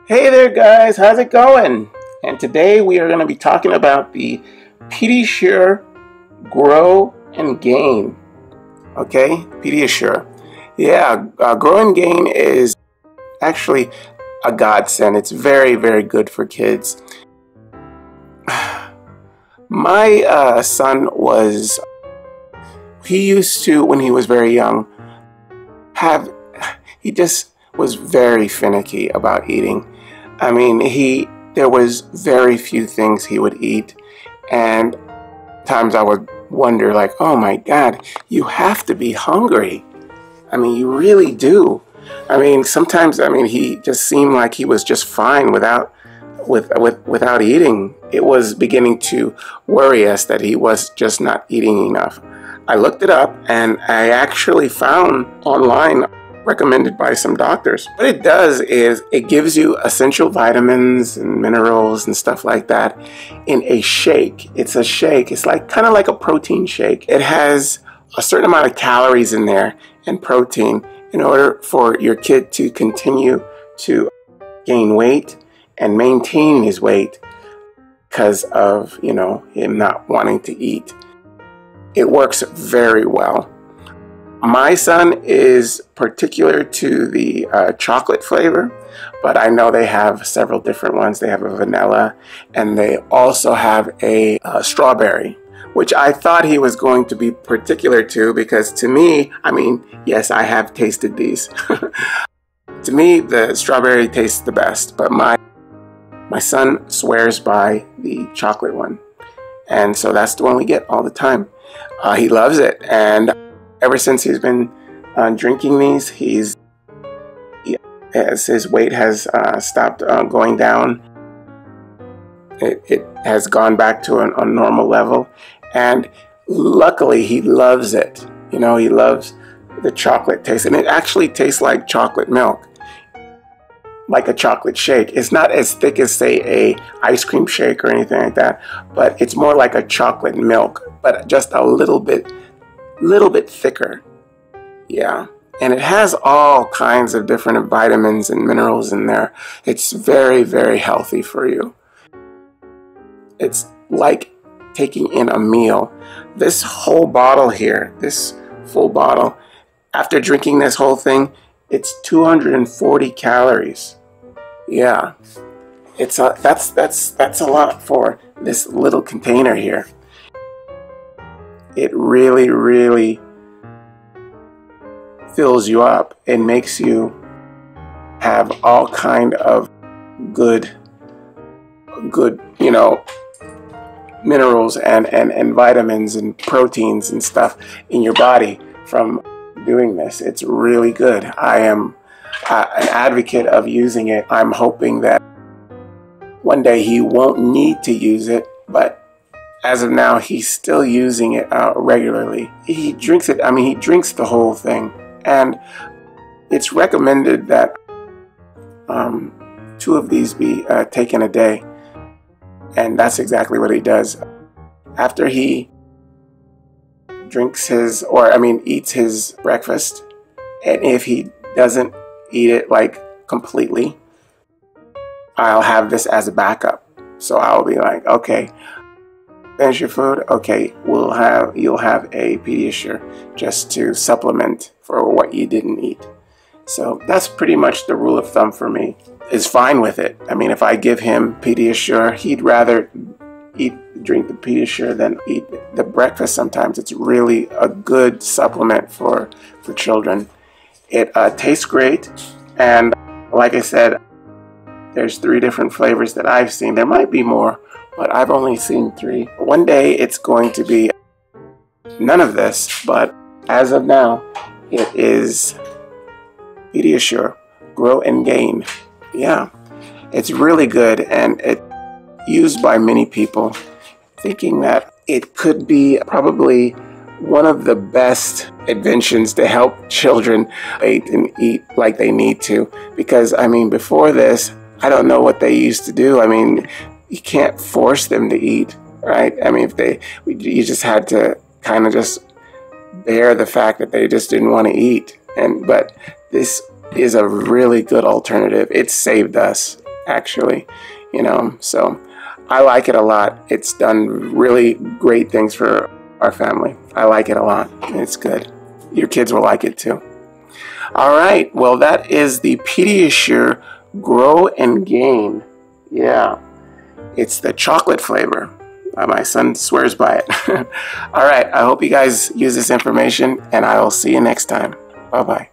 Hey there guys, how's it going? And today we are going to be talking about the PediaSure Grow and Gain. Okay, PediaSure. Yeah, Grow and Gain is actually a godsend. It's very, very good for kids. My son he used to, when he was very young, he just was very finicky about eating. I mean, there was very few things he would eat, and times I would wonder, like, oh my God, you have to be hungry. I mean, you really do. I mean, sometimes, he just seemed like he was just fine without eating. It was beginning to worry us that he was just not eating enough. I looked it up, and I actually found online, recommended by some doctors. What it does is it gives you essential vitamins and minerals and stuff like that in a shake. It's a shake. It's kind of like a protein shake. It has a certain amount of calories in there and protein in order for your kid to continue to gain weight and maintain his weight because of, him not wanting to eat. It works very well. My son is particular to the chocolate flavor, but I know they have several different ones. They have a vanilla, and they also have a strawberry, which I thought he was going to be particular to, because to me, yes, I have tasted these. To me, the strawberry tastes the best, but my son swears by the chocolate one, and so that's the one we get all the time. He loves it, and ever since he's been drinking these, as his weight has stopped going down, it has gone back to a normal level, and luckily he loves it. He loves the chocolate taste, and it actually tastes like chocolate milk, like a chocolate shake. It's not as thick as, say, a ice cream shake or anything like that, but it's more like a chocolate milk, but just a little bit thicker. Yeah, and it has all kinds of different vitamins and minerals in there. It's very, very healthy for you. It's like taking in a meal. This whole bottle here, this full bottle, after drinking this whole thing, it's 240 calories. Yeah, that's a lot for this little container here. It really, really fills you up and makes you have all kind of good, minerals and vitamins and proteins and stuff in your body from doing this. It's really good. I am an advocate of using it. I'm hoping that one day he won't need to use it, but as of now, he's still using it regularly. He drinks it. He drinks the whole thing. And it's recommended that 2 of these be taken a day. And that's exactly what he does. After he eats his breakfast, and if he doesn't eat it completely, I'll have this as a backup. So I'll be like, okay, finish your food. Okay, you'll have a PediaSure just to supplement for what you didn't eat. So that's pretty much the rule of thumb for me. Is fine with it. If I give him PediaSure, he'd rather drink the PediaSure than eat the breakfast. Sometimes it's really a good supplement for children. It tastes great, and like I said, there's 3 different flavors that I've seen. There might be more, but I've only seen 3. One day it's going to be none of this, but as of now, it is PediaSure Grow and Gain. Yeah, it's really good, and it's used by many people, thinking that it could be probably one of the best inventions to help children eat like they need to. Because, before this, I don't know what they used to do. You can't force them to eat, right? You just had to kind of just bear the fact that they just didn't want to eat. But this is a really good alternative. It saved us. actually, so I like it a lot. It's done really great things for our family. I like it a lot. It's good. Your kids will like it too. All right, well, that is the PediaSure Grow and Gain. Yeah, it's the chocolate flavor. My son swears by it. All right, I hope you guys use this information, and I will see you next time. Bye-bye.